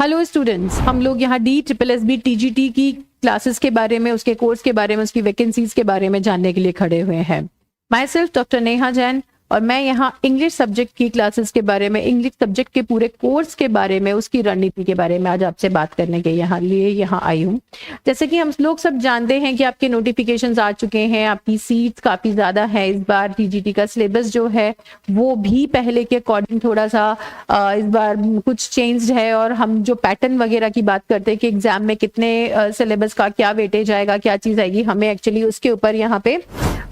Hello students, हम लोग यहाँ DSSB TGT की क्लासेस के बारे में, उसके कोर्स के बारे में, उसकी वैकेंसीज के बारे में जानने के लिए खड़े हुए हैं। My self doctor Neha Jain, और मैं यहाँ इंग्लिश सब्जेक्ट की क्लासेस के बारे में, इंग्लिश सब्जेक्ट के पूरे कोर्स के बारे में, उसकी रणनीति के बारे में आज आपसे बात करने के यहाँ आई हूँ। जैसे कि हम लोग सब जानते हैं कि आपके नोटिफिकेशंस आ चुके हैं, आपकी सीट्स काफ़ी ज़्यादा है। इस बार TGT का सिलेबस जो है वो भी पहले के अकॉर्डिंग थोड़ा सा इस बार कुछ चेंज्ड है, और हम जो पैटर्न वगैरह की बात करते हैं कि एग्जाम में कितने सिलेबस का क्या वेटेज आएगा, क्या चीज़ आएगी, हमें एक्चुअली उसके ऊपर यहाँ पे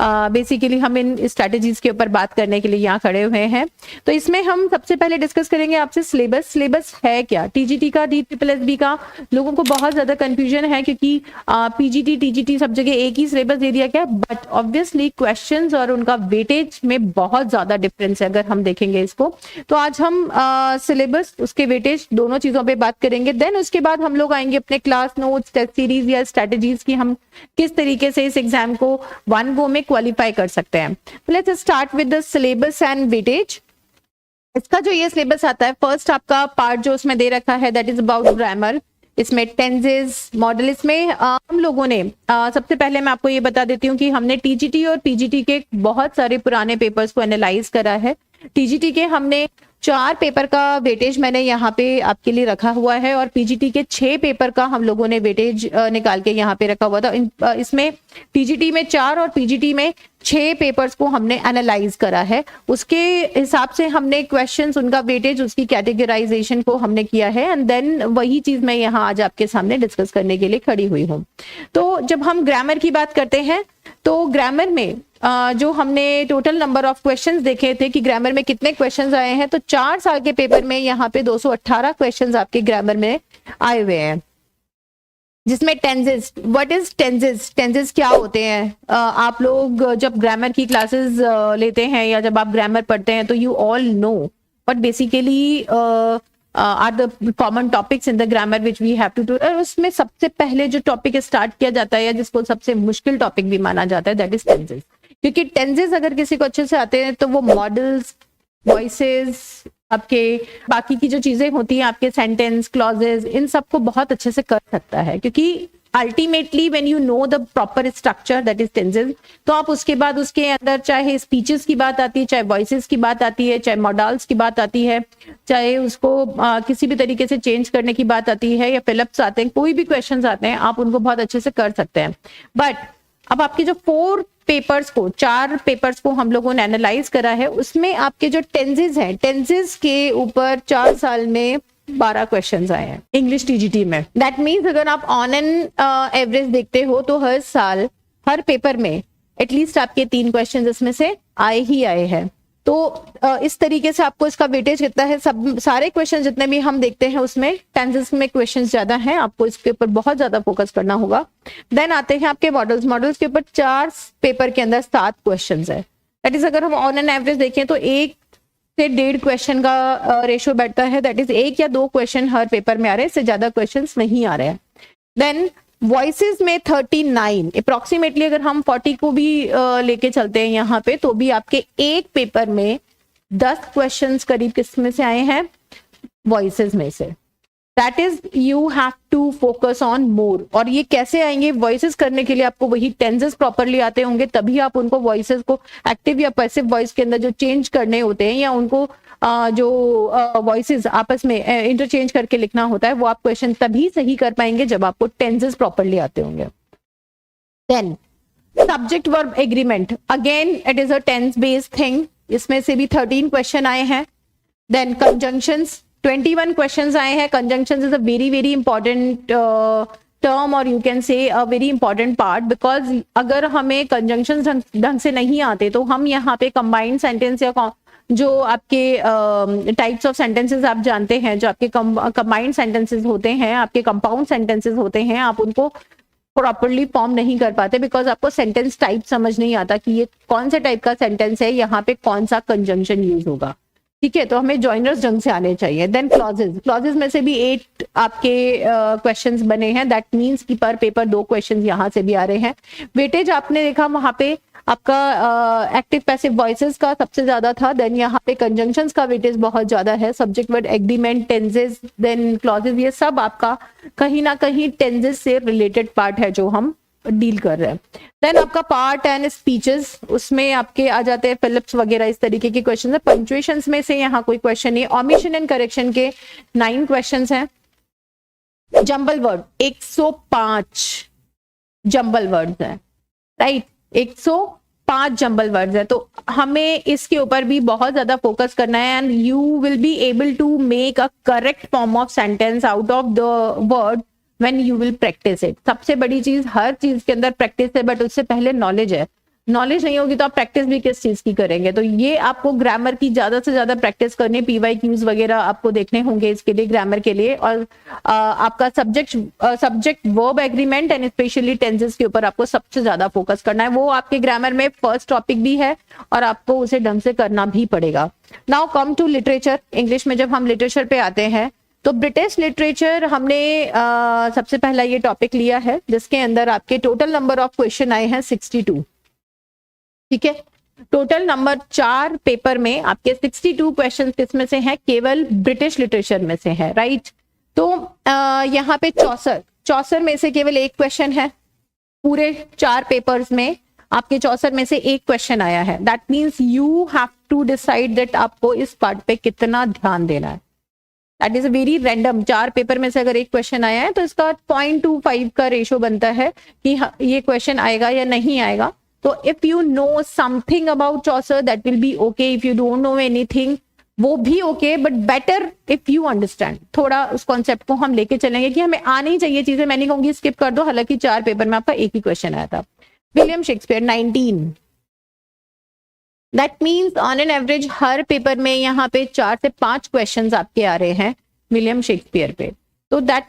बेसिकली हम इन स्ट्रैटेजीज के ऊपर बात करने के लिए यहाँ खड़े हुए हैं। तो इसमें हम सबसे पहले डिस्कस करेंगे आपसे सिलेबस है क्या TGT का, DSSB का। लोगों को बहुत ज्यादा कंफ्यूजन है क्योंकि PGT TGT सब जगह एक ही सिलेबस दे दिया गया, बट ऑब्वियसली क्वेश्चंस और उनका वेटेज में बहुत ज्यादा डिफरेंस है। अगर हम देखेंगे इसको तो आज हम सिलेबस, उसके वेटेज, दोनों चीजों पे बात करेंगे। देन उसके बाद हम लोग आएंगे अपने क्लास नोट्स, टेस्ट सीरीज या स्ट्रैटेजीज की, हम किस तरीके से इस एग्जाम को वन गो में क्वालिफाई कर सकते हैं। Let's start with the syllabus and weightage. इसका जो ये सिलेबस आता है, फर्स्ट आपका पार्ट जो उसमें दे रखा है दैट इज अबाउट ग्रामर। इसमें टेंसेस, मॉडल, इसमें हम लोगों ने सबसे पहले मैं आपको ये बता देती हूँ कि हमने TGT और PGT के बहुत सारे पुराने पेपर्स को एनालाइज करा है। TGT के हमने 4 पेपर का वेटेज मैंने यहाँ पे आपके लिए रखा हुआ है, और PGT के 6 पेपर का हम लोगों ने वेटेज निकाल के यहाँ पे रखा हुआ था। इसमें TGT में 4 और PGT में 6 पेपर्स को हमने एनालाइज करा है। उसके हिसाब से हमने क्वेश्चंस, उनका वेटेज, उसकी कैटेगराइजेशन को हमने किया है, एंड देन वही चीज मैं यहाँ आज आपके सामने डिस्कस करने के लिए खड़ी हुई हूँ। तो जब हम ग्रामर की बात करते हैं तो ग्रामर में जो हमने टोटल नंबर ऑफ क्वेश्चंस देखे थे कि ग्रामर में कितने क्वेश्चंस आए हैं, तो 4 साल के पेपर में यहाँ पे 218 क्वेश्चंस आपके ग्रामर में आए हुए हैं। जिसमें tenses, what is tenses, tenses क्या होते हैं, आप लोग जब ग्रामर की क्लासेस लेते हैं या जब आप ग्रामर पढ़ते हैं तो you all know but basically are the common topics in the grammar which we have to do. और उसमें सबसे पहले जो टॉपिक स्टार्ट किया जाता है या जिसको सबसे मुश्किल टॉपिक भी माना जाता है दैट इज टेंसेस। क्योंकि टेंसेस अगर किसी को अच्छे से आते हैं तो वो मॉडल्स, वॉइसेस, आपके बाकी की जो चीजें होती हैं, आपके सेंटेंस, क्लॉजेस, इन सबको बहुत अच्छे से कर सकता है। क्योंकि ultimately when you know the proper structure that is tenses, तो आप उसके बाद उसके अंदर चाहे स्पीचेस की बात आती है, चाहे वॉइसेस की बात आती है, चाहे मॉडल्स की बात आती है, चाहे उसको किसी भी तरीके से चेंज करने की बात आती है, या फिलअप्स आते हैं, कोई भी क्वेश्चंस आते हैं, आप उनको बहुत अच्छे से कर सकते हैं। बट अब आपके जो 4 पेपर्स को हम लोगों ने एनालाइज करा है, उसमें आपके जो टेंसेस हैं, टेंसेस के ऊपर 4 साल में 12 क्वेश्चंस आए हैं इंग्लिश TGT में। दैट मीन्स अगर आप ऑन एन एवरेज देखते हो तो हर साल, हर पेपर में एटलीस्ट आपके 3 क्वेश्चंस इसमें से आए ही आए हैं। तो इस तरीके से आपको इसका वेटेज कितना है, सब सारे क्वेश्चन जितने भी हम देखते हैं उसमें टेंसेस में क्वेश्चंस ज्यादा हैं, आपको इसके ऊपर बहुत ज्यादा फोकस करना होगा। देन आते हैं आपके मॉडल्स के ऊपर 4 पेपर के अंदर 7 क्वेश्चंस है। दैट इज अगर हम ऑन एन एवरेज देखें तो 1 से 1.5 क्वेश्चन का रेशियो बैठता है। दैट इज 1 या 2 क्वेश्चन हर पेपर में आ रहे हैं, इससे ज्यादा क्वेश्चन नहीं आ रहे हैं। देन वॉइसेस में 39 अप्रोक्सीमेटली, अगर हम 40 को भी लेके चलते हैं यहाँ पे, तो भी आपके एक पेपर में 10 क्वेश्चंस करीब किसमें से आए हैं, वॉइसेस में से। That is you have to focus on more. और ये कैसे आएंगे, वॉइसेस करने के लिए आपको वही टेंसेस प्रॉपरली आते होंगे, तभी आप उनको वॉइसेस को एक्टिव या पैसिव वॉइस के अंदर जो चेंज करने होते हैं, या उनको जो वॉइसेस आपस में इंटरचेंज करके लिखना होता है, वो आप क्वेश्चन तभी सही कर पाएंगे जब आपको टेंसेस प्रॉपरली आते होंगे। Then subject verb agreement, again it is a tense based thing, इसमें से भी 13 क्वेश्चन आए हैं। देन कंजंक्शंस 21 क्वेश्चंस आए हैं। Conjunctions is a very very important term, और you can say a very important part, because अगर हमें कंजंक्शंस ढंग से नहीं आते तो हम यहाँ पे कंबाइंड सेंटेंस या जो आपके टाइप्स ऑफ सेंटेंसेस आप जानते हैं, जो आपके कंबाइंड सेंटेंसेस होते हैं, आपके कंपाउंड सेंटेंसेस होते हैं, आप उनको प्रॉपरली फॉर्म नहीं कर पाते बिकॉज आपको सेंटेंस टाइप समझ नहीं आता कि ये कौन से टाइप का सेंटेंस है, यहाँ पे कौन सा कंजंक्शन यूज होगा। ठीक है, तो हमें जॉइनर्स ढंग से आने चाहिए। देन क्लॉजेस में से भी 8 आपके क्वेश्चंस बने हैं। दैट मींस कि पर पेपर 2 क्वेश्चंस यहाँ से भी आ रहे हैं। वेटेज आपने देखा वहां पे आपका एक्टिव पैसिव वॉइसेस का सबसे ज्यादा था, देन यहाँ पे कंजंक्शंस का वेटेज बहुत ज्यादा है, subject word agreement, tenses, then clauses, ये सब आपका कहीं ना कहीं टेंसेस से रिलेटेड पार्ट है जो हम डील कर रहे हैं। देन आपका पार्ट एंड स्पीचेस, उसमें आपके आ जाते हैं फिलिप्स वगैरह, इस तरीके के क्वेश्चन है। पंक्चुएशंस में से यहाँ कोई क्वेश्चन नहीं, ओमिशन एंड करेक्शन के 9 क्वेश्चंस हैं। जंबल वर्ड 105 जंबल वर्ड्स हैं, राइट, 105 जंबल वर्ड्स है, तो हमें इसके ऊपर भी बहुत ज्यादा फोकस करना है। And you will be able to make a correct form of sentence out of the word when you will practise it. सबसे बड़ी चीज, हर चीज के अंदर प्रैक्टिस है, बट उससे पहले नॉलेज है। नॉलेज नहीं होगी तो आप प्रैक्टिस भी किस चीज की करेंगे। तो ये आपको ग्रामर की ज्यादा से ज्यादा प्रैक्टिस करनी, PYQs वगैरह आपको देखने होंगे इसके लिए, ग्रामर के लिए। और आपका subject verb agreement and specially tenses के ऊपर आपको सबसे ज्यादा फोकस करना है। वो आपके ग्रामर में फर्स्ट टॉपिक भी है और आपको उसे ढंग से करना भी पड़ेगा। Now come to literature. English में जब हम लिटरेचर पे आते हैं तो ब्रिटिश लिटरेचर हमने सबसे पहला ये टॉपिक लिया है, जिसके अंदर आपके टोटल नंबर ऑफ क्वेश्चन आए हैं 62। ठीक है, टोटल नंबर 4 पेपर में आपके 62 क्वेश्चन किसमें से हैं? केवल ब्रिटिश लिटरेचर में से है, राइट। तो यहाँ पे 64 में से केवल एक क्वेश्चन है, पूरे 4 पेपर्स में आपके 64 में से एक क्वेश्चन आया है। That means you have to decide that आपको इस पार्ट पे कितना ध्यान देना है। That is a very random. 4 paper में से अगर एक क्वेश्चन आया है तो इसका 0.25 का रेशो बनता है कि ये क्वेश्चन आएगा या नहीं आएगा। तो if you know something about Chaucer that will be okay, if you don't know anything वो भी okay, but better if you understand. थोड़ा उस कॉन्सेप्ट को हम लेके चलेंगे कि हमें आनी ही चाहिए चीजें। मैं नहीं कहूंगी स्किप कर दो, हालांकि 4 पेपर में आपका एक ही क्वेश्चन आया था। William Shakespeare 19। That means on an average her paper में यहाँ पे 4 से 5 क्वेश्चन आपके आ रहे हैं विलियम शेक्सपियर पे। तो that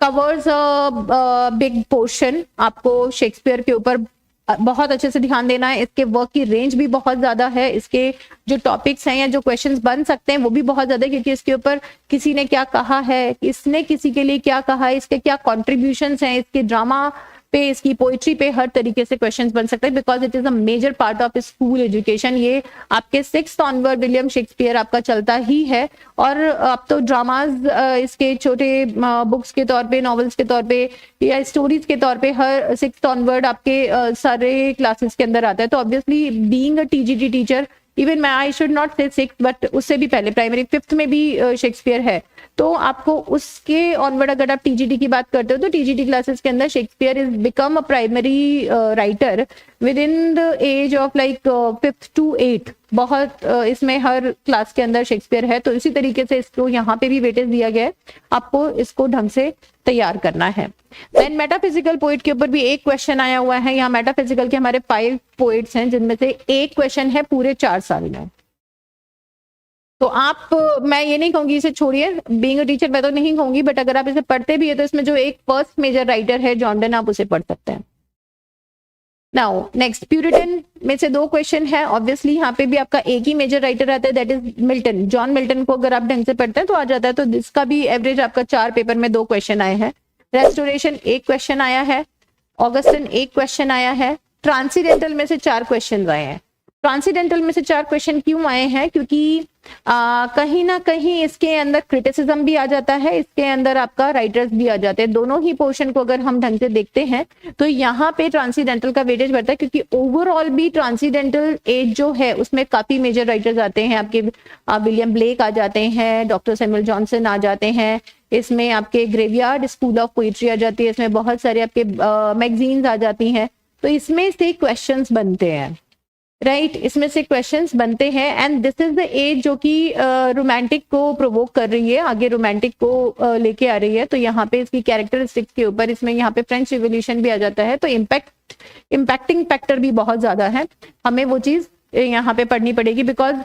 covers a big portion. आपको शेक्सपियर के ऊपर बहुत अच्छे से ध्यान देना है। इसके वर्क की रेंज भी बहुत ज्यादा है, इसके जो टॉपिक्स हैं या जो क्वेश्चंस बन सकते हैं वो भी बहुत ज्यादा है, क्योंकि इसके ऊपर किसी ने क्या कहा है, इसने किसी के लिए क्या कहा है, इसके क्या कॉन्ट्रीब्यूशंस हैं, इसके ड्रामा पे, इसकी पोइट्री पे, हर तरीके से क्वेश्चंस बन सकते हैं, because it is a major part of school education. ये आपके 6th ऑनवर्ड विलियम शेक्सपियर आपका चलता ही है। और अब तो ड्रामाज इसके छोटे बुक्स के तौर पे, नॉवेल्स के तौर पे या स्टोरीज के तौर पे हर 6th ऑनवर्ड आपके सारे क्लासेस के अंदर आता है। तो obviously being a TGT teacher, even मैं आई शुड नॉट से 6th, बट उससे भी पहले प्राइमरी 5th में भी शेक्सपियर है। तो आपको उसके ऑनवर्ड अगर आप TGT की बात करते हो तो TGT क्लासेस के अंदर Shakespeare is become a primary writer within the age of like 5th to 8th। बहुत इसमें हर क्लास के अंदर शेक्सपियर है। तो इसी तरीके से इसको यहाँ पे भी वेटेज दिया गया है, आपको इसको ढंग से तैयार करना है। देन मेटाफिजिकल पोइट के ऊपर भी एक क्वेश्चन आया हुआ है। यहाँ मेटाफिजिकल के हमारे 5 पोइट्स हैं, जिनमें से एक क्वेश्चन है पूरे 4 साल में। तो आप, मैं ये नहीं कहूंगी इसे छोड़िए, बीइंग अ टीचर मैं तो नहीं कहूंगी, बट अगर आप इसे पढ़ते भी है तो इसमें जो एक फर्स्ट मेजर राइटर है जॉर्डन, आप उसे पढ़ सकते हैं। नाउ नेक्स्ट, प्यूरिटन में से 2 क्वेश्चन है। ऑब्वियसली यहाँ पे भी आपका एक ही मेजर राइटर आता है, that is Milton. John Milton को अगर आप ढंग से पढ़ते हैं तो आ जाता है। तो इसका भी एवरेज आपका 4 पेपर में 2 क्वेश्चन आए हैं। रेस्टोरेशन 1 क्वेश्चन आया है। ऑगस्टिन 1 क्वेश्चन आया है। ट्रांसीडेंटल में से 4 क्वेश्चन आए हैं। ट्रांसीडेंटल में से 4 क्वेश्चन क्यों आए हैं? क्योंकि कहीं ना कहीं इसके अंदर क्रिटिसिज्म भी आ जाता है, इसके अंदर आपका राइटर्स भी आ जाते हैं। दोनों ही पोर्शन को अगर हम ढंग से देखते हैं तो यहाँ पे ट्रांसीडेंटल का वेटेज बढ़ता है, क्योंकि ओवरऑल भी ट्रांसीडेंटल एज जो है उसमें काफी मेजर राइटर्स आते हैं। आपके विलियम ब्लेक आ जाते हैं, डॉक्टर सैमुअल जॉनसन आ जाते हैं, इसमें आपके ग्रेवयार्ड स्कूल ऑफ पोइट्री आ जाती है, इसमें बहुत सारे आपके मैगजीन्स आ जाती हैं। तो इसमें से क्वेश्चंस बनते हैं, राइट, इसमें से क्वेश्चंस बनते हैं। And this is the age जो कि रोमांटिक को प्रोवोक कर रही है, आगे रोमांटिक को लेके आ रही है। तो यहाँ पे इसकी कैरेक्टरिस्टिक्स के ऊपर इसमें यहाँ पे फ्रेंच रिवॉल्यूशन भी आ जाता है। तो इम्पैक्टिंग फैक्टर भी बहुत ज्यादा है, हमें वो चीज यहाँ पे पढ़नी पड़ेगी, बिकॉज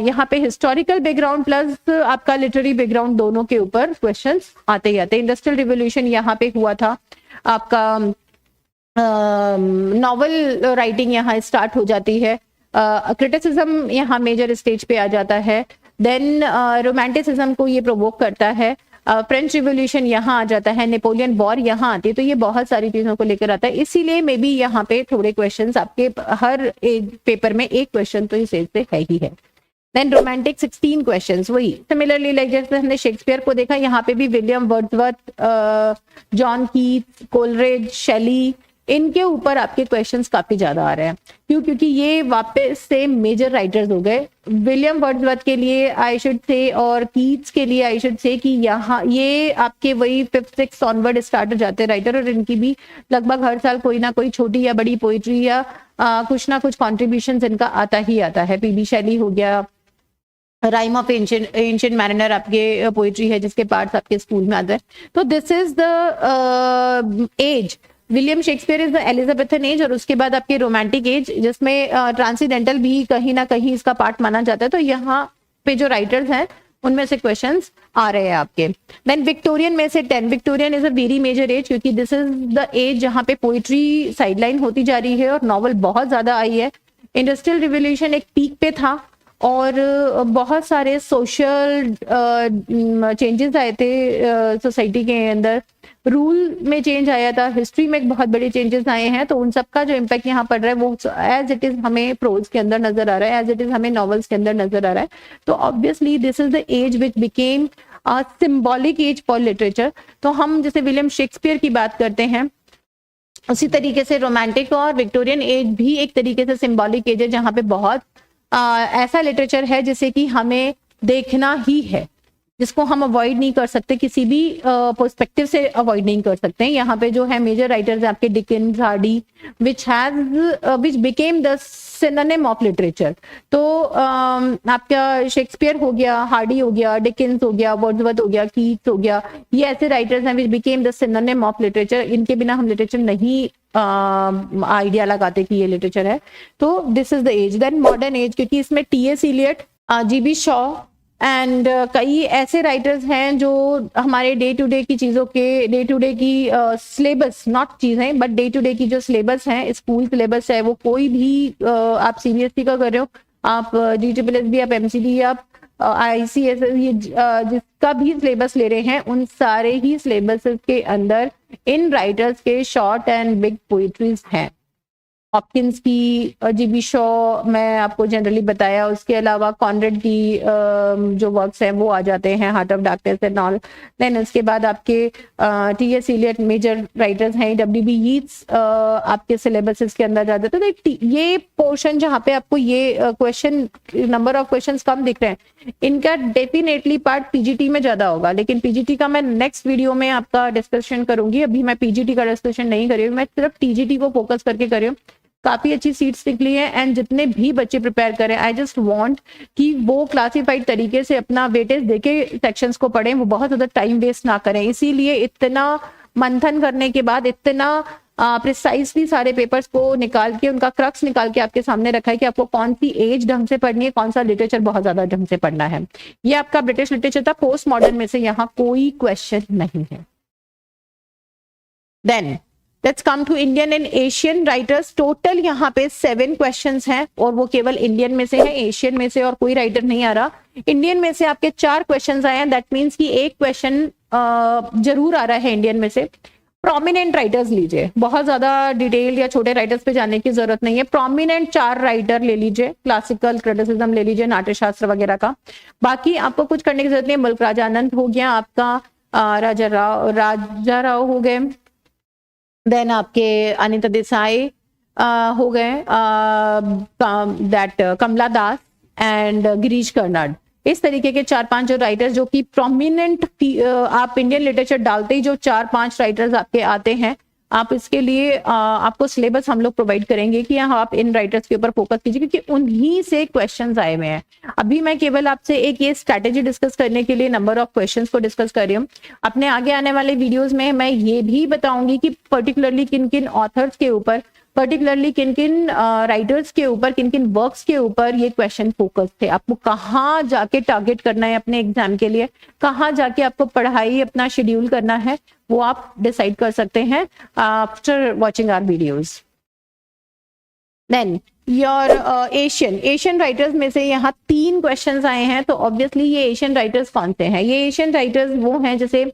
यहाँ पे हिस्टोरिकल बैकग्राउंड प्लस आपका लिटरेरी बैकग्राउंड दोनों के ऊपर क्वेश्चंस आते ही आते हैं। इंडस्ट्रियल रिवॉल्यूशन यहाँ पे हुआ था, आपका नॉवल राइटिंग यहाँ स्टार्ट हो जाती है, क्रिटिसिज्म यहाँ मेजर स्टेज पे आ जाता है, देन रोमांटिसिज्म को ये प्रोवोक करता है, फ्रेंच रिवोल्यूशन यहाँ आ जाता है, नेपोलियन वॉर यहाँ आती है, तो ये बहुत सारी चीजों को लेकर आता है। इसीलिए मे बी यहाँ पे थोड़े क्वेश्चंस आपके हर पेपर में एक क्वेश्चन तो इस एज से है ही है। देन रोमांटिक 16 क्वेश्चंस, वही सिमिलरली लाइक जैसे हमने शेक्सपियर को देखा, यहाँ पे भी William Wordsworth, John Keats, Coleridge, Shelley, इनके ऊपर आपके क्वेश्चंस काफी ज्यादा आ रहे हैं। क्यों? क्योंकि ये वापस से मेजर राइटर्स हो गए। विलियम वर्ड्सवर्थ के लिए आई शुड से और कीट्स के लिए आई शुड से कि यहाँ ये आपके वही 5th 6th ऑनवर्ड स्टार्ट हो जाते हैं राइटर, और इनकी भी लगभग हर साल कोई ना कोई छोटी या बड़ी पोइट्री या कुछ ना कुछ कॉन्ट्रीब्यूशन इनका आता ही आता है। पीबी शैली हो गया, राइम ऑफ एंशिएंट मैरिनर आपके पोइट्री है जिसके पार्ट्स आपके स्कूल में आते हैं। तो this is the age, William Shakespeare is the Elizabethan age, और उसके बाद आपके रोमांटिक एज जिसमें ट्रांसीडेंटल भी कहीं ना कहीं इसका पार्ट माना जाता है। तो यहाँ पे जो राइटर्स हैं उनमें से क्वेश्चंस आ रहे हैं आपके। देन विक्टोरियन में से 10, Victorian is a very major age, क्योंकि दिस इज द एज जहाँ पे पोइट्री साइडलाइन होती जा रही है और नॉवल बहुत ज्यादा आई है। इंडस्ट्रियल रिवोल्यूशन एक पीक पे था और बहुत सारे सोशल चेंजेस आए थे सोसाइटी के अंदर, रूल में चेंज आया था, हिस्ट्री में बहुत बड़े चेंजेस आए हैं। तो उन सब का जो इम्पैक्ट यहाँ पड़ रहा है वो एज इट इज हमें प्रोज के अंदर नजर आ रहा है, एज इट इज हमें नॉवेल्स के अंदर नजर आ रहा है। तो obviously this is the age which became symbolic age for literature. तो हम जैसे विलियम शेक्सपियर की बात करते हैं, उसी तरीके से रोमांटिक और विक्टोरियन एज भी एक तरीके से सिंबॉलिक एज है, जहाँ पे बहुत ऐसा लिटरेचर है जिसे कि हमें देखना ही है, जिसको हम अवॉइड नहीं कर सकते, किसी भी पर्सपेक्टिव से अवॉइड नहीं कर सकते। यहाँ पे जो है मेजर राइटर्स आपके Dickens, Hardy, which became the synonym of literature. तो आपका शेक्सपियर हो गया, हार्डी हो गया, डिकेंस हो गया, वर्ड्सवर्थ हो गया, कीट्स हो गया, ये ऐसे राइटर्स हैं which became the synonym of literature. इनके बिना हम लिटरेचर नहीं आइडिया लगाते कि ये लिटरेचर है। तो this is the age. Then modern age, क्योंकि इसमें T S. Eliot, G B. Shaw and कई ऐसे राइटर्स हैं जो हमारे डे टू डे की चीज़ों के, डे टू डे की सिलेबस, नॉट चीज़ें बट डे टू डे की जो सिलेबस है, स्कूल सिलेबस है, वो कोई भी आप सीबीएसई का कर रहे हो, आप DSSB, आप MCD, आप ICS, ये जिसका भी सिलेबस ले रहे हैं, उन सारे ही सिलेबस के अंदर इन राइटर्स के शॉर्ट एंड बिग पोइट्रीज हैं। हॉपकिंस की, जी.बी. शॉ मैं आपको जनरली बताया, उसके अलावा कॉनरेड की जो वर्क्स हैं वो आ जाते हैं, Heart of Darkness and all. Then उसके बाद आपके टी.एस. इलियट मेजर राइटर्स हैं, W.B. यीट्स आपके सिलेबस के अंदर जाते हैं। तो ये पोर्शन जहाँ पे आपको ये क्वेश्चन, नंबर ऑफ क्वेश्चंस कम दिख रहे हैं, इनका डेफिनेटली पार्ट पीजीटी में ज्यादा होगा, लेकिन पीजीटी का मैं नेक्स्ट वीडियो में आपका डिस्कशन करूंगी। अभी मैं पीजीटी का डिस्कशन नहीं कर रही हूँ, मैं सिर्फ टीजीटी को फोकस करके कर रही हूँ। काफी अच्छी सीट्स निकली है एंड जितने भी बच्चे प्रिपेयर करें, आई जस्ट वांट कि वो क्लासिफाइड तरीके से अपना वेटेज देके सेक्शंस को पढ़ें, वो बहुत ज्यादा टाइम वेस्ट ना करें। इसीलिए इतना मंथन करने के बाद इतना प्रिसाइसली सारे पेपर्स को निकाल के, उनका क्रक्स निकाल के आपके सामने रखा है कि आपको कौन सी एज ढंग से पढ़नी है, कौन सा लिटरेचर बहुत ज्यादा ढंग से पढ़ना है। ये आपका ब्रिटिश लिटरेचर था। पोस्ट मॉडर्न में से यहाँ कोई क्वेश्चन नहीं है। Then let's come to Indian and Asian writers. Total यहाँ पे 7 क्वेश्चंस हैं और वो केवल इंडियन में से है, एशियन में से और कोई राइटर नहीं आ रहा। इंडियन में से आपके 4 क्वेश्चंस आए हैं, दैट मीन्स कि एक क्वेश्चन जरूर आ रहा है इंडियन में से। प्रोमिनेंट राइटर्स लीजिए, बहुत ज्यादा डिटेल या छोटे राइटर्स पे जाने की जरूरत नहीं है। प्रोमिनेंट 4 राइटर ले लीजिए, क्लासिकल क्रिटिसिज्म ले लीजिए, नाट्यशास्त्र वगैरह का। बाकी आपको कुछ करने की जरूरत नहीं है। मुल्क राज आनंद हो गया आपका, राजा राव हो गए, देन आपके अनिता देसाई हो गए, दैट कमला दास एंड गिरीश कर्नाड। इस तरीके के 4-5 जो राइटर्स जो कि प्रोमिनेंट, आप इंडियन लिटरेचर डालते ही जो 4-5 राइटर्स आपके आते हैं, आप इसके लिए आपको सिलेबस हम लोग प्रोवाइड करेंगे कि आप इन राइटर्स के ऊपर फोकस कीजिए, क्योंकि उन्हीं से क्वेश्चंस आए हुए हैं। अभी मैं केवल आपसे एक ये स्ट्रैटेजी डिस्कस करने के लिए नंबर ऑफ क्वेश्चंस को डिस्कस कर रही हूँ। अपने आगे आने वाले वीडियोस में मैं ये भी बताऊंगी कि पर्टिकुलरली किन किन ऑथर्स के ऊपर, पर्टिकुलरली किन किन राइटर्स के ऊपर, किन किन वर्क्स के ऊपर ये क्वेश्चन फोकस थे। आपको कहाँ जाके टारगेट करना है अपने एग्जाम के लिए, कहाँ जाके आपको पढ़ाई अपना शेड्यूल करना है, वो आप डिसाइड कर सकते हैं after watching our videos. Then your Asian writers में से यहाँ 3 क्वेश्चंस आए हैं, तो ऑब्वियसली ये एशियन राइटर्स कौन से हैं? ये एशियन राइटर्स वो हैं जैसे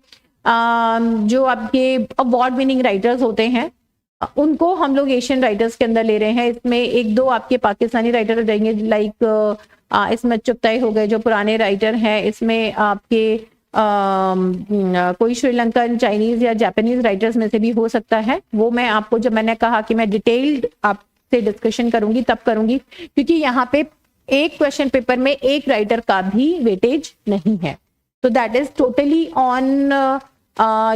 जो आपके अवार्ड विनिंग राइटर्स होते हैं, उनको हम लोग एशियन राइटर्स के अंदर ले रहे हैं। इसमें 1-2 आपके पाकिस्तानी राइटर हो जाएंगे, लाइक इसमें चुगताई हो गए जो पुराने राइटर हैं। इसमें आपके कोई श्रीलंकन, चाइनीज या जापानीज राइटर्स में से भी हो सकता है। वो मैं आपको, जब मैंने कहा कि मैं डिटेल्ड आपसे डिस्कशन करूंगी तब करूंगी, क्योंकि यहाँ पे एक क्वेश्चन पेपर में एक राइटर का भी वेटेज नहीं है। तो that is totally on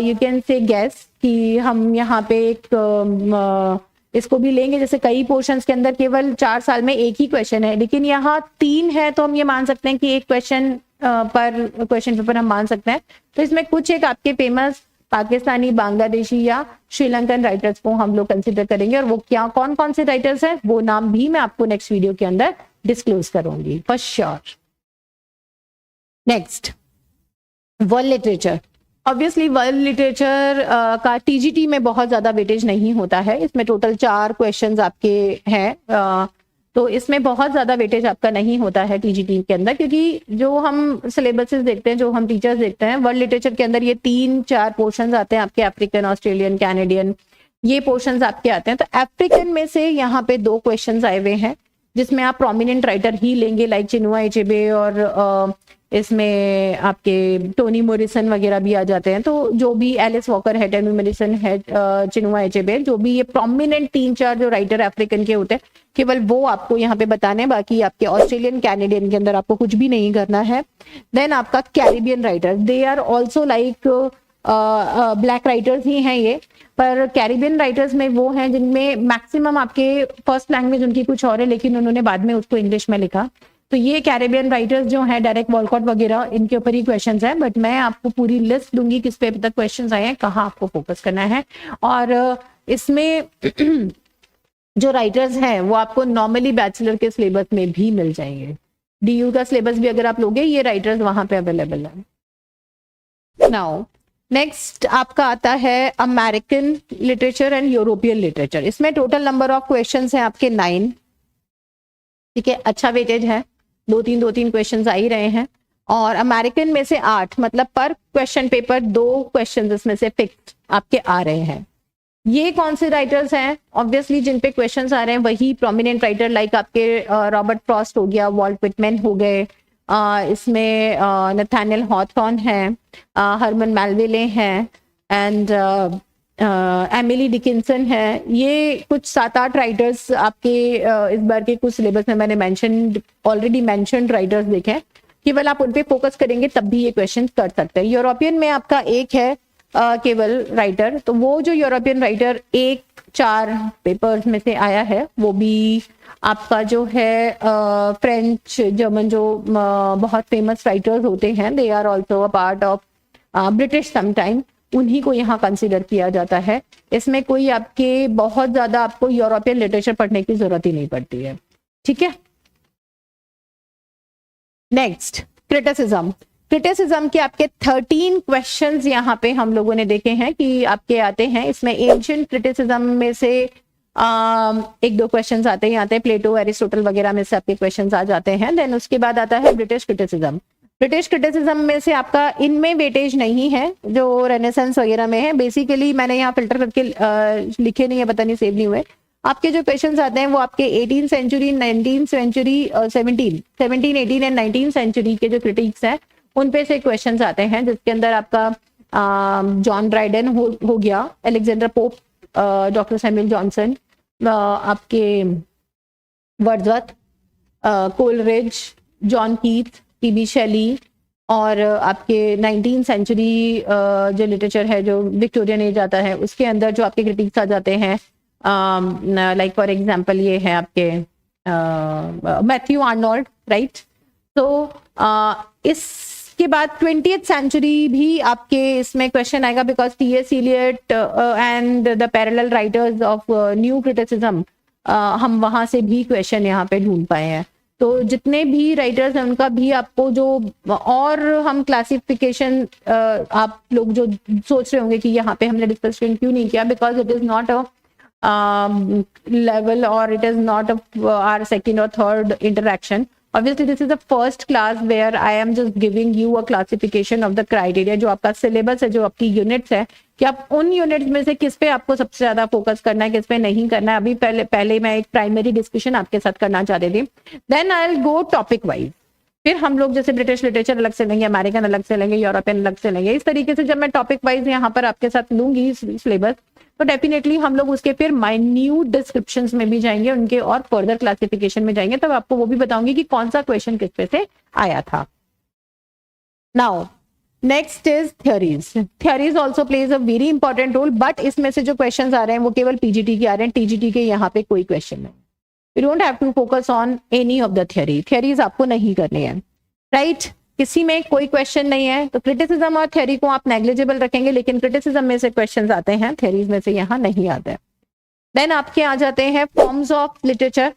you can say guess कि हम यहाँ पे एक इसको भी लेंगे। जैसे कई पोर्शंस के अंदर केवल 4 साल में एक ही क्वेश्चन है, लेकिन यहाँ 3 है, तो हम ये मान सकते हैं कि एक क्वेश्चन पर क्वेश्चन पेपर हम मान सकते हैं। तो इसमें कुछ एक आपके फेमस पाकिस्तानी, बांग्लादेशी या श्रीलंकन राइटर्स को हम लोग कंसिडर करेंगे, और वो क्या कौन कौन से राइटर्स हैं वो नाम भी मैं आपको नेक्स्ट वीडियो के अंदर डिस्क्लोज करूंगी for sure. Next, world literature. Obviously world literature का टीजीटी में बहुत ज्यादा वेटेज नहीं होता है। इसमें टोटल 4 क्वेश्चंस आपके हैं, तो इसमें बहुत ज्यादा वेटेज आपका नहीं होता है टीजीटी के अंदर, क्योंकि जो हम सिलेबसेस देखते हैं, जो हम टीचर्स देखते हैं, वर्ल्ड लिटरेचर के अंदर ये 3-4 पोर्शंस आते हैं आपके, अफ्रीकन, ऑस्ट्रेलियन, कैनेडियन, ये पोर्शंस आपके आते हैं। तो अफ्रीकन में से यहाँ पे 2 क्वेश्चंस आए हुए हैं जिसमें आप प्रोमिनेंट राइटर ही लेंगे, लाइक चिनुआ एचेबे, और इसमें आपके टोनी मोरिसन वगैरह भी आ जाते हैं। तो जो भी एलिस वॉकर है, टोनी मोरिसन है, चिनुआ एचेबे, जो भी ये प्रोमिनेंट 3-4 जो राइटर अफ्रीकन के होते हैं, केवल वो आपको यहाँ पे बताने, बाकी आपके ऑस्ट्रेलियन, कैनेडियन के अंदर आपको कुछ भी नहीं करना है। देन आपका Caribbean writer, they are also like black writers ही हैं ये, पर कैरिबियन राइटर्स में वो हैं जिनमें मैक्सिमम आपके फर्स्ट लैंग्वेज उनकी कुछ और है, लेकिन उन्होंने बाद में उसको इंग्लिश में लिखा। तो ये कैरिबियन राइटर्स जो हैं, डायरेक्ट वॉलकॉट वगैरह, इनके ऊपर ही क्वेश्चंस हैं। बट मैं आपको पूरी लिस्ट दूंगी किस पे तक क्वेश्चंस आए हैं, कहाँ आपको फोकस करना है। और इसमें जो राइटर्स हैं वो आपको नॉर्मली बैचलर के सिलेबस में भी मिल जाएंगे। डीयू का सिलेबस भी अगर आप लोगे, ये राइटर्स वहां पे अवेलेबल है। नाउ नेक्स्ट आपका आता है American literature and European literature. इसमें टोटल नंबर ऑफ क्वेश्चंस हैं आपके 9। ठीक है, अच्छा वेटेज है, 2-3 क्वेश्चंस आ ही रहे हैं। और अमेरिकन में से 8, मतलब पर क्वेश्चन पेपर 2 क्वेश्चन इसमें से फिक्स आपके आ रहे हैं। ये कौन से राइटर्स हैं? ऑब्वियसली जिन पे क्वेश्चंस आ रहे हैं वही प्रोमिनेंट राइटर, लाइक आपके रॉबर्ट फ्रॉस्ट हो गया, वॉल्ट विटमैन हो गए, इसमें नथानियल हॉथॉर्न है, हरमन मेलविले हैं, एंड एमिली डिकिंसन है। ये कुछ 7-8 राइटर्स आपके इस बार के कुछ सिलेबस में मैंने ऑलरेडी मेंशन्ड राइटर्स देखे हैं। केवल आप उन पे फोकस करेंगे तब भी ये क्वेश्चन कर सकते हैं। यूरोपियन में आपका एक है केवल राइटर, तो वो जो यूरोपियन राइटर 1-4 पेपर्स में से आया है, वो भी आपका जो है फ्रेंच, जर्मन, जो बहुत फेमस राइटर्स होते हैं, they are also a part of British sometime, उन्हीं को यहाँ कंसिडर किया जाता है। इसमें कोई आपके बहुत ज्यादा आपको यूरोपियन लिटरेचर पढ़ने की जरूरत ही नहीं पड़ती है। ठीक है, नेक्स्ट क्रिटिसिज्म। क्रिटिसिज्म के आपके 13 क्वेश्चंस यहाँ पे हम लोगों ने देखे हैं कि आपके आते हैं। इसमें एंशिएंट क्रिटिसिज्म में से 1-2 क्वेश्चंस आते हैं, प्लेटो, एरिस्टोटल वगैरह में से आपके क्वेश्चंस आ जाते हैं। देन उसके बाद आता है ब्रिटिश क्रिटिसिज्म। ब्रिटिश क्रिटिसिज्म में से आपका इनमें वेटेज नहीं है जो रेनेसेंस वगैरह में है। बेसिकली मैंने यहाँ फिल्टर करके लिखे नहीं है, पता नहीं सेव नहीं हुए। आपके जो क्वेश्चंस आते हैं वो आपके 18th century, 19th century, 17, 18 and 19th century के जो क्रिटिक्स हैं उन पे से क्वेश्चंस आते हैं, जिसके अंदर आपका जॉन ड्राइडन हो गया, Alexander Pope, doctor Samuel Johnson, आपके Wordsworth, Coleridge, John Keats, P B Shelley, और आपके 19th सेंचुरी जो लिटरेचर है, जो विक्टोरियन एज आता है, उसके अंदर जो आपके क्रिटिक्स आ जाते हैं, लाइक फॉर एग्जांपल ये है आपके मैथ्यू आर्नोल्ड, राइट। तो इसके बाद 20th सेंचुरी भी आपके इसमें क्वेश्चन आएगा, because T S. Eliot and the parallel writers of new criticism, हम वहां से भी क्वेश्चन यहाँ पे ढूंढ पाए हैं। तो जितने भी राइटर्स हैं उनका भी आपको जो, और हम क्लासिफिकेशन आप लोग जो सोच रहे होंगे कि यहाँ पे हमने डिस्कशन क्यों नहीं किया, because it is not a level, or it is not our second or third interaction. Obviously this is the first class where I am just giving you a classification of the criteria. जो आपका syllabus है, जो आपकी units है, कि आप उन units में से किस पे आपको सबसे ज्यादा फोकस करना है, किस पे नहीं करना है. अभी पहले मैं एक प्राइमरी डिस्कशन आपके साथ करना चाहती थी. Then I will go topic wise. फिर हम लोग जैसे ब्रिटिश लिटरेचर अलग से लेंगे, अमेरिकन अलग से लेंगे, यूरोपियन अलग से लेंगे. इस तरीके से जब मैं टॉपिक वाइज यहाँ पर आपके साथ लूंगी सिलेबस, तो डेफिनेटली हम लोग उसके फिर माइन्यूट डिस्क्रिप्शंस में भी जाएंगे उनके, और फर्दर क्लासिफिकेशन में जाएंगे. तब आपको वो भी बताऊंगी कि कौन सा क्वेश्चन किस पे से आया था. Now next is theories. Theories also plays a very important role, but इसमें से जो क्वेश्चन आ रहे हैं वो केवल पीजीटी के आ रहे हैं. टीजीटी के यहाँ पे कोई क्वेश्चन नहीं. You don't have to focus on any of the theory. Theories आपको नहीं करनी है, राइट? किसी में कोई क्वेश्चन नहीं है, तो क्रिटिसिज्म और थ्योरी को आप नेग्लिजिबल रखेंगे, लेकिन क्रिटिसिज्म में से क्वेश्चंस आते हैं, थ्योरीज में से यहाँ नहीं आते हैं. देन आपके आ जाते हैं फॉर्म्स ऑफ लिटरेचर.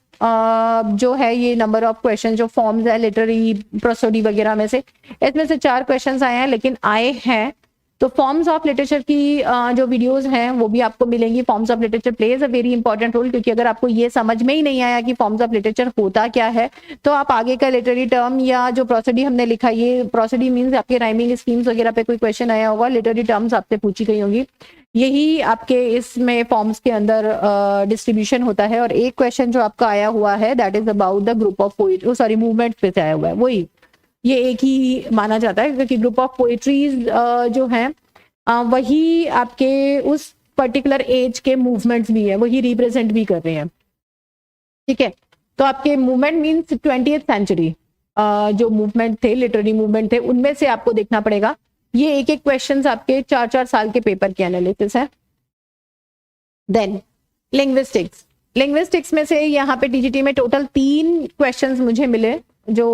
जो है ये नंबर ऑफ क्वेश्चन जो फॉर्म्स है लिटरेरी प्रोसोडी वगैरह में से, इसमें से 4 क्वेश्चंस आए हैं, लेकिन आए हैं. तो फॉर्म्स ऑफ लिटरेचर की जो वीडियोस हैं वो भी आपको मिलेंगी. Forms of literature plays a very important role, क्योंकि अगर आपको ये समझ में ही नहीं आया कि फॉर्म्स ऑफ लिटरेचर होता क्या है, तो आप आगे का लिटरेरी टर्म या जो प्रोसीडी हमने लिखा, ये प्रोसीडी मींस आपके राइमिंग स्कीम्स वगैरह पे कोई क्वेश्चन आया होगा, लिटरेरी टर्म्स आपसे पूछी गई होंगी, यही आपके इसमें फॉर्म्स के अंदर डिस्ट्रीब्यूशन होता है. और एक क्वेश्चन जो आपका आया हुआ है that is about the group of poetry, sorry movement पे से आया हुआ है, वही ये एक ही माना जाता है, क्योंकि ग्रुप ऑफ पोइट्रीज जो हैं वही आपके उस पर्टिकुलर एज के मूवमेंट्स भी है, वही रिप्रेजेंट भी कर रहे हैं. ठीक है, तो आपके मूवमेंट मीन्स 20th सेंचुरी जो मूवमेंट थे, लिटरेरी मूवमेंट थे, उनमें से आपको देखना पड़ेगा. ये एक क्वेश्चंस आपके 4-4 साल के पेपर के एनालिसिस है. Then linguistics. लिंग्विस्टिक्स में से यहाँ पे टीजीटी में टोटल 3 क्वेश्चंस मुझे मिले जो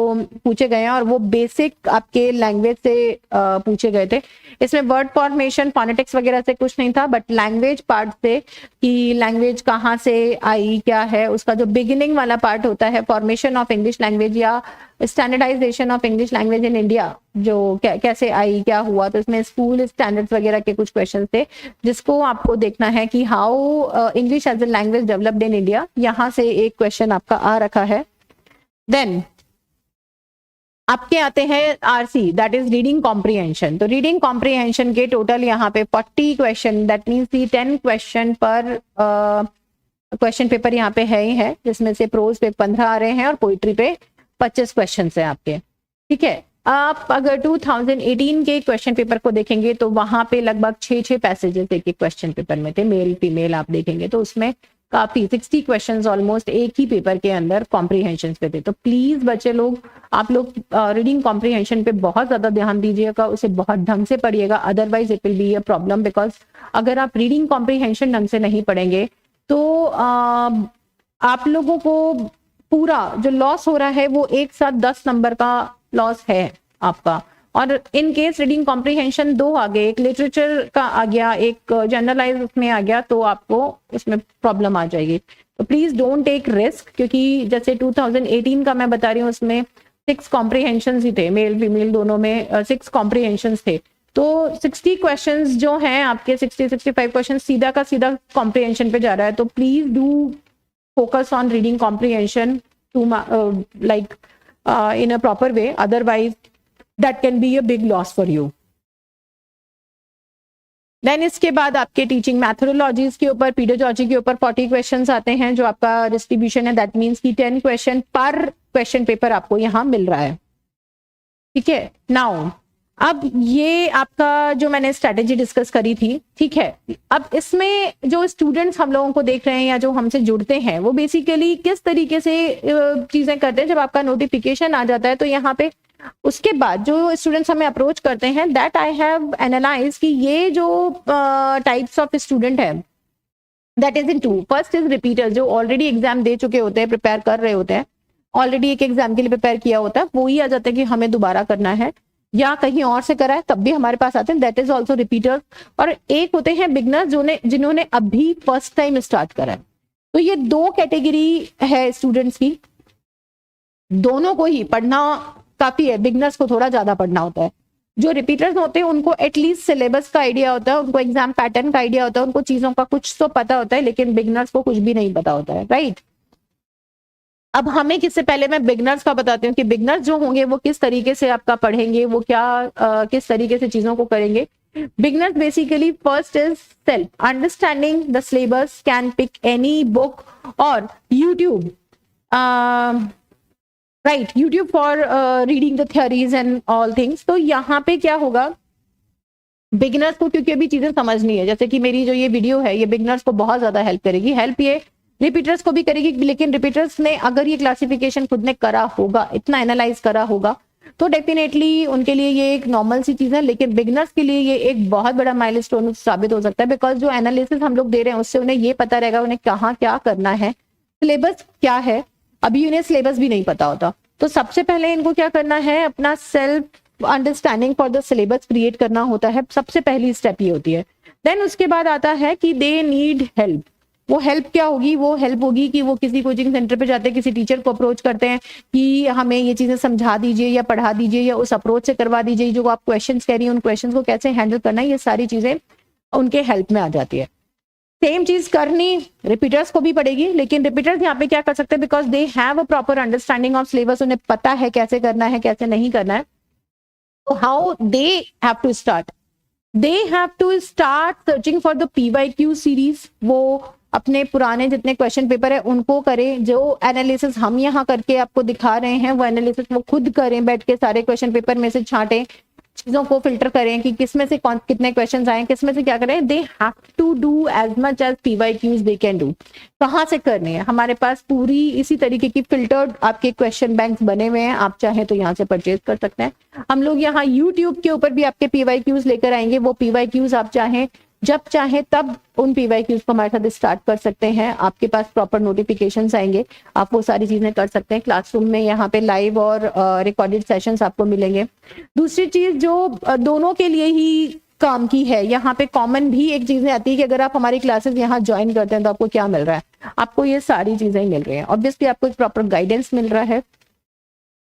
पूछे गए हैं, और वो बेसिक आपके लैंग्वेज से पूछे गए थे. इसमें वर्ड फॉर्मेशन, फोनेटिक्स वगैरह से कुछ नहीं था, बट लैंग्वेज पार्ट से, कि लैंग्वेज कहाँ से आई, क्या है उसका जो बिगिनिंग वाला पार्ट होता है, फॉर्मेशन ऑफ इंग्लिश लैंग्वेज या standardization of English language in India, जो कैसे आई, क्या हुआ. तो इसमें स्कूल स्टैंडर्ड्स वगैरह के कुछ क्वेश्चन थे, जिसको आपको देखना है कि how English as a language developed in India. यहाँ से एक क्वेश्चन आपका आ रखा है. देन आपके आते हैं RC, that is reading comprehension. तो रीडिंग कॉम्प्रिहेंशन के टोटल यहाँ पे 40 क्वेश्चन, दैट मीन्स 10 क्वेश्चन पर क्वेश्चन पेपर यहाँ पे है ही है, जिसमें से प्रोज पे 15 आ रहे हैं और पोइट्री पे 25 क्वेश्चन है आपके. ठीक है, आप अगर 2018 के क्वेश्चन पेपर को देखेंगे तो वहां पे लगभग 6 पैसेजेस एक क्वेश्चन पेपर में थे, मेल फीमेल आप देखेंगे तो उसमें काफी 60 क्वेश्चंस ऑलमोस्ट एक ही पेपर के अंदर कॉम्प्रिहेंशन पे थे. तो प्लीज बच्चे लोग, आप लोग रीडिंग कॉम्प्रिहेंशन पे बहुत ज्यादा ध्यान दीजिएगा, उसे बहुत ढंग से पढ़िएगा, otherwise it will be a problem. Because अगर आप रीडिंग कॉम्प्रिहेंशन ढंग से नहीं पढ़ेंगे तो आप लोगों को पूरा जो लॉस हो रहा है वो एक साथ 10 नंबर का लॉस है आपका. और इन केस रीडिंग कॉम्प्रिहेंशन 2 आ गए, एक लिटरेचर का आ गया, एक जनरलाइज उसमें आ गया, तो आपको उसमें प्रॉब्लम आ जाएगी. तो प्लीज डोंट टेक रिस्क, क्योंकि जैसे 2018 का मैं बता रही हूँ, उसमें 6 कॉम्प्रिहेंशन ही थे, मेल फीमेल दोनों में 6 कॉम्प्रिहेंशन थे. तो 60 क्वेश्चंस जो हैं आपके, 60-65 क्वेश्चन सीधा का सीधा कॉम्प्रिहेंशन पे जा रहा है. तो please do focus on reading comprehension to like in a proper way, otherwise that can be a big loss for you. Then इसके बाद आपके टीचिंग मैथोडोलॉजीज के ऊपर, पीडियोलॉजी के ऊपर 40 क्वेश्चंस आते हैं, जो आपका डिस्ट्रीब्यूशन है, दैट मींस कि 10 क्वेश्चन पर क्वेश्चन पेपर आपको यहाँ मिल रहा है. ठीक है, नाउ अब ये आपका जो मैंने स्ट्रेटेजी डिस्कस करी थी, ठीक है, अब इसमें जो स्टूडेंट्स हम लोगों को देख रहे हैं या जो हमसे जुड़ते हैं, वो बेसिकली किस तरीके से चीजें करते हैं. जब आपका नोटिफिकेशन आ जाता है तो यहाँ पे उसके बाद जो स्टूडेंट्स हमें अप्रोच करते हैं, दैट आई हैव एनालाइज कि ये जो टाइप्स ऑफ स्टूडेंट है, that is in 2. First is repeaters, जो ऑलरेडी एग्जाम दे चुके होते हैं, प्रिपेयर कर रहे होते हैं, ऑलरेडी एक एग्जाम के लिए प्रिपेयर किया होता है, वो ही आ जाता है कि हमें दोबारा करना है, या कहीं और से करा है तब भी हमारे पास आते हैं, दैट इज ऑल्सो रिपीटर्स. और एक होते हैं बिगनर्स, जिन्होंने अभी फर्स्ट टाइम स्टार्ट करा है. तो ये 2 कैटेगरी है स्टूडेंट्स की, दोनों को ही पढ़ना काफी है. बिगनर्स को थोड़ा ज्यादा पढ़ना होता है, जो रिपीटर्स होते हैं उनको एटलीस्ट सिलेबस का आइडिया होता है, उनको एग्जाम पैटर्न का आइडिया होता है, उनको चीजों का कुछ तो पता होता है, लेकिन बिगनर्स को कुछ भी नहीं पता होता है, राइट। अब हमें किससे पहले मैं बिगनर्स का बताती हूँ कि बिगनर्स जो होंगे वो किस तरीके से आपका पढ़ेंगे, वो क्या किस तरीके से चीजों को करेंगे। Beginners basically first is self understanding the syllabus, can pick any book और YouTube, right, YouTube for reading the theories and all things. तो यहाँ पे क्या होगा, बिगनर्स को क्योंकि अभी चीजें समझनी है, जैसे कि मेरी जो ये वीडियो है ये बिगनर्स को बहुत ज्यादा हेल्प करेगी, हेल्प ये रिपीटर्स को भी करेगी, लेकिन रिपीटर्स ने अगर ये क्लासिफिकेशन खुद ने करा होगा, इतना एनालाइज करा होगा, तो डेफिनेटली उनके लिए ये एक नॉर्मल सी चीज है, लेकिन बिगनर्स के लिए ये एक बहुत बड़ा माइलस्टोन साबित हो सकता है, बिकॉज जो एनालिसिस हम लोग दे रहे हैं उससे उन्हें ये पता रहेगा उन्हें कहाँ क्या करना है, सिलेबस क्या है। अभी उन्हें सिलेबस भी नहीं पता होता, तो सबसे पहले इनको क्या करना है, अपना self understanding for the syllabus create करना होता है, सबसे पहली स्टेप ये होती है। देन उसके बाद आता है कि दे नीड हेल्प। वो हेल्प क्या होगी, वो हेल्प होगी कि वो किसी कोचिंग सेंटर पे जाते हैं, किसी टीचर को अप्रोच करते हैं कि हमें ये चीजें समझा दीजिए या पढ़ा दीजिए या उस अप्रोच से करवा दीजिए, जो आप क्वेश्चंस कह रही हैं उन क्वेश्चंस को कैसे हैंडल करना है, ये सारी चीजें उनके हेल्प में आ जाती है। सेम चीज करनी रिपीटर्स को भी पड़ेगी, लेकिन रिपीटर्स यहाँ पे क्या कर सकते हैं, because they have a proper understanding of syllabus, उन्हें पता है कैसे करना है कैसे नहीं करना है। तो how they have to start, they have to start searching for the PYQ series. वो अपने पुराने जितने क्वेश्चन पेपर है उनको करें, जो एनालिसिस हम यहाँ करके आपको दिखा रहे हैं वो एनालिसिस वो खुद करें, बैठ के सारे क्वेश्चन पेपर में से छांटें, चीजों को फिल्टर करें कि किसमें से कौन कितने क्वेश्चंस आए, किसमें से क्या करें। They have to do as much as PYQs they can do. कहाँ से करने हैं, हमारे पास पूरी इसी तरीके की फिल्टर्ड आपके क्वेश्चन बैंक्स बने हुए हैं, आप चाहें तो यहाँ से परचेज कर सकते हैं। हम लोग यहाँ यूट्यूब के ऊपर भी आपके PYQs लेकर आएंगे, वो PYQs आप चाहें जब चाहे तब उन PYQs को हमारे साथ स्टार्ट कर सकते हैं, आपके पास प्रॉपर नोटिफिकेशंस आएंगे, आप वो सारी चीजें कर सकते हैं। क्लासरूम में यहाँ पे लाइव और रिकॉर्डेड सेशंस आपको मिलेंगे। दूसरी चीज जो दोनों के लिए ही काम की है, यहाँ पे कॉमन भी एक चीजें आती है कि अगर आप हमारी क्लासेस यहाँ ज्वाइन करते हैं तो आपको क्या मिल रहा है, आपको ये सारी चीजें मिल रही हैं। ऑब्वियसली आपको एक प्रॉपर गाइडेंस मिल रहा है,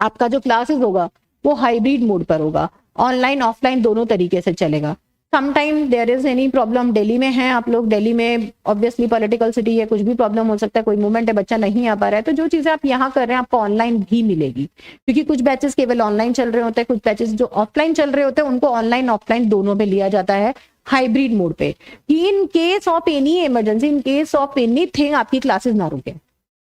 आपका जो क्लासेस होगा वो हाइब्रिड मोड पर होगा, ऑनलाइन ऑफलाइन दोनों तरीके से चलेगा। Sometime there is any problem, Delhi में हैं आप लोग, दिल्ली में ऑब्वियसली पॉलिटिकल सिटी है, कुछ भी प्रॉब्लम हो सकता है, कोई मूवमेंट है, बच्चा नहीं आ पा रहा है, तो जो चीजें आप यहाँ कर रहे हैं आपको ऑनलाइन भी मिलेगी, क्योंकि कुछ बैचेस केवल ऑनलाइन चल रहे होते हैं, कुछ बैचेस जो ऑफलाइन चल रहे होते हैं उनको ऑनलाइन ऑफलाइन दोनों पे लिया जाता है हाइब्रिड मोड पे, in case of any emergency, in case of anything आपकी क्लासेस ना रुके,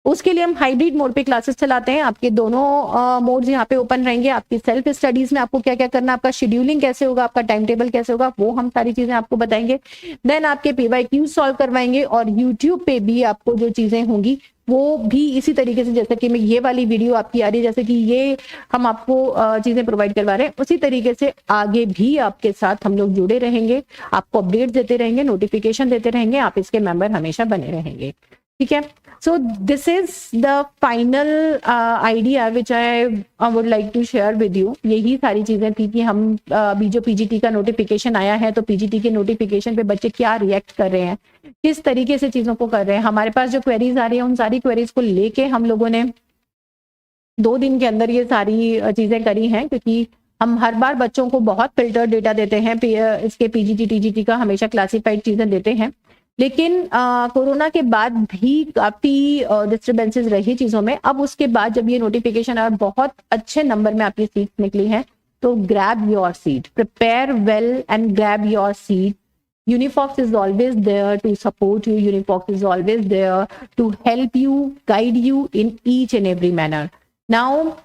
उसके लिए हम हाइब्रिड मोड पे क्लासेस चलाते हैं। आपके दोनों मोड्स यहाँ पे ओपन रहेंगे। आपकी सेल्फ स्टडीज में आपको क्या क्या करना, आपका शेड्यूलिंग कैसे होगा, आपका टाइम टेबल कैसे होगा, वो हम सारी चीजें आपको बताएंगे। देन आपके PYQ सॉल्व करवाएंगे, और यूट्यूब पे भी आपको जो चीजें होंगी वो भी इसी तरीके से, जैसे कि मैं ये वाली वीडियो आपकी आ रही है, जैसे कि ये हम आपको चीजें प्रोवाइड करवा रहे हैं, उसी तरीके से आगे भी आपके साथ हम लोग जुड़े रहेंगे, आपको अपडेट देते रहेंगे, नोटिफिकेशन देते रहेंगे, आप इसके मेंबर हमेशा बने रहेंगे, ठीक है। So this is the final idea which I would like to share with you. यही सारी चीजें थी कि हम अभी जो PGT का नोटिफिकेशन आया है, तो PGT के नोटिफिकेशन पे बच्चे क्या रिएक्ट कर रहे हैं, किस तरीके से चीजों को कर रहे हैं। हमारे पास जो क्वेरीज आ रही है उन सारी क्वेरीज को लेके हम लोगों ने 2 दिन के अंदर ये सारी चीजें करी हैं, क्योंकि हम हर बार बच्चों को बहुत फिल्टर्ड डेटा देते हैं, इसके PGT TGT का हमेशा क्लासिफाइड चीजें देते हैं, लेकिन कोरोना के बाद भी काफी डिस्टर्बेंसेस रही चीजों में। अब उसके बाद जब ये नोटिफिकेशन आया, बहुत अच्छे नंबर में आपकी सीट निकली है, तो grab your seat, prepare well and grab your seat. Unifox is always there to support you. Unifox is always there to help you, guide you in each and every manner. Now,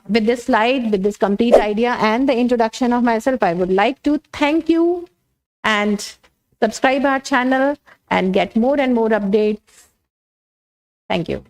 with this slide, with this complete idea and the introduction of myself, I would like to thank you and subscribe our channel and get more and more updates. Thank you.